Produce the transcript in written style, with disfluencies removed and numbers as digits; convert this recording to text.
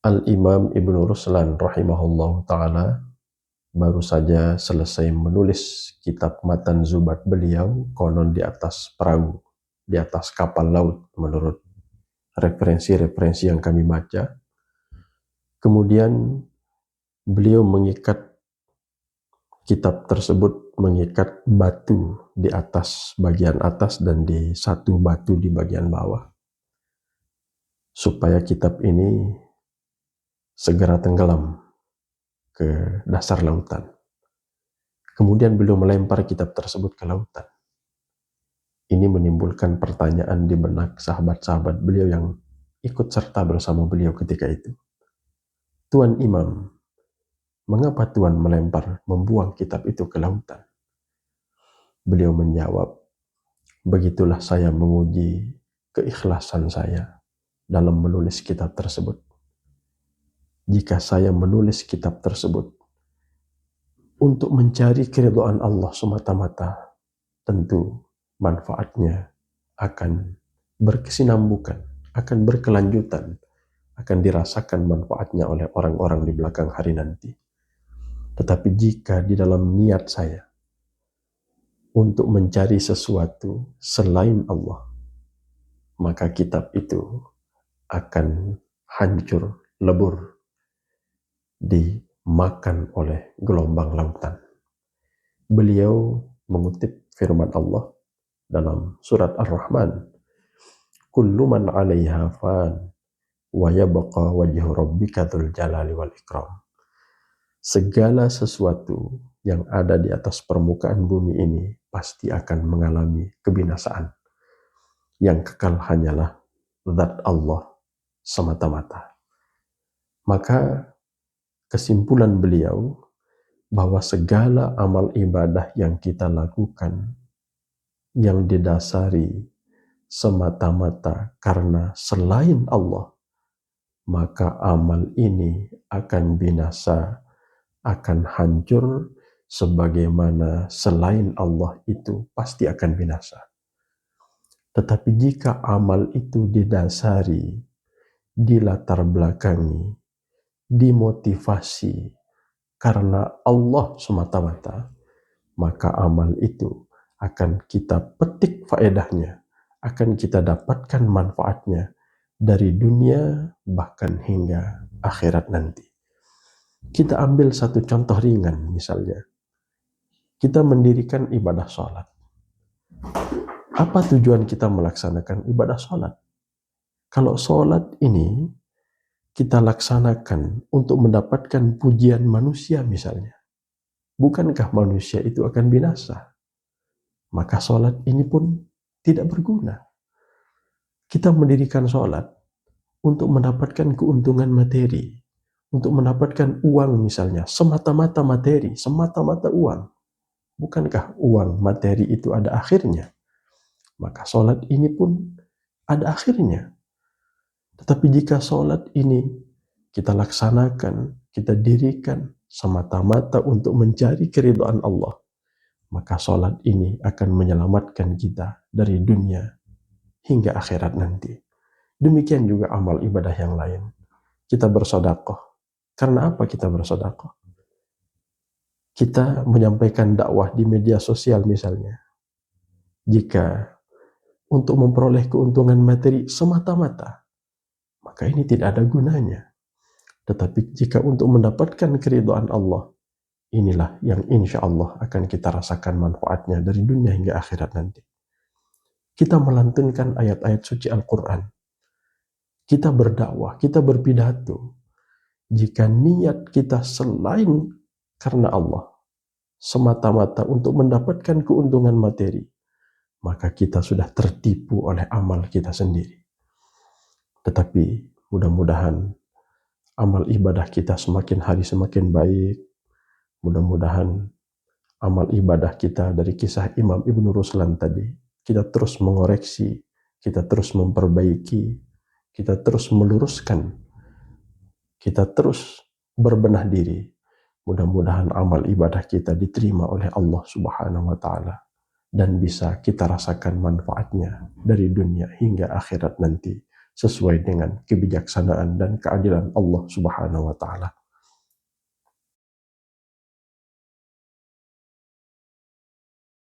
Al-Imam Ibnu Ruslan rahimahullah ta'ala baru saja selesai menulis kitab Matan Zubat beliau, konon di atas perahu, di atas kapal laut menurut referensi-referensi yang kami baca. Kemudian beliau mengikat kitab tersebut, mengikat batu di atas bagian atas dan di satu batu di bagian bawah, supaya kitab ini segera tenggelam ke dasar lautan. Kemudian beliau melempar kitab tersebut ke lautan. Ini menimbulkan pertanyaan di benak sahabat-sahabat beliau yang ikut serta bersama beliau ketika itu. Tuan Imam, mengapa Tuan membuang kitab itu ke lautan? Beliau menjawab, begitulah saya menguji keikhlasan saya dalam menulis kitab tersebut. Jika saya menulis kitab tersebut untuk mencari keridhaan Allah semata-mata, tentu manfaatnya akan berkesinambungan, akan berkelanjutan, akan dirasakan manfaatnya oleh orang-orang di belakang hari nanti. Tetapi jika di dalam niat saya untuk mencari sesuatu selain Allah, maka kitab itu akan hancur, lebur, dimakan oleh gelombang lautan. Beliau mengutip firman Allah dalam surat Ar-Rahman, kullu man 'alaiha fan wa yabqa wajhu rabbika dzul jalali wal ikram. Segala sesuatu yang ada di atas permukaan bumi ini pasti akan mengalami kebinasaan. Yang kekal hanyalah zat Allah semata-mata. Maka kesimpulan beliau bahwa segala amal ibadah yang kita lakukan yang didasari semata-mata karena selain Allah, maka amal ini akan binasa, akan hancur, sebagaimana selain Allah itu pasti akan binasa. Tetapi jika amal itu didasari, dilatar belakangi, dimotivasi karena Allah semata-mata, maka amal itu akan kita petik faedahnya, akan kita dapatkan manfaatnya dari dunia bahkan hingga akhirat nanti. Kita ambil satu contoh ringan misalnya. Kita mendirikan ibadah sholat. Apa tujuan kita melaksanakan ibadah sholat? Kalau sholat ini kita laksanakan untuk mendapatkan pujian manusia misalnya, bukankah manusia itu akan binasa? Maka sholat ini pun tidak berguna. Kita mendirikan sholat untuk mendapatkan keuntungan materi, untuk mendapatkan uang misalnya, semata-mata materi, semata-mata uang. Bukankah uang materi itu ada akhirnya? Maka sholat ini pun ada akhirnya. Tetapi jika sholat ini kita laksanakan, kita dirikan semata-mata untuk mencari keridhaan Allah, maka sholat ini akan menyelamatkan kita dari dunia hingga akhirat nanti. Demikian juga amal ibadah yang lain. Kita bersedekah. Karena apa kita bersedekah? Kita menyampaikan dakwah di media sosial misalnya. Jika untuk memperoleh keuntungan materi semata-mata, maka ini tidak ada gunanya. Tetapi jika untuk mendapatkan keridhaan Allah, inilah yang insya Allah akan kita rasakan manfaatnya dari dunia hingga akhirat nanti. Kita melantunkan ayat-ayat suci Al-Quran. Kita berdakwah, kita berpidato. Jika niat kita selain karena Allah, semata-mata untuk mendapatkan keuntungan materi, maka kita sudah tertipu oleh amal kita sendiri. Tetapi mudah-mudahan amal ibadah kita semakin hari semakin baik. Mudah-mudahan amal ibadah kita dari kisah Imam Ibnu Ruslan tadi, kita terus mengoreksi, kita terus memperbaiki, kita terus meluruskan, kita terus berbenah diri. Mudah-mudahan amal ibadah kita diterima oleh Allah Subhanahu wa Ta'ala dan bisa kita rasakan manfaatnya dari dunia hingga akhirat nanti. sesuai dengan kebijaksanaan dan keadilan Allah Subhanahu wa taala.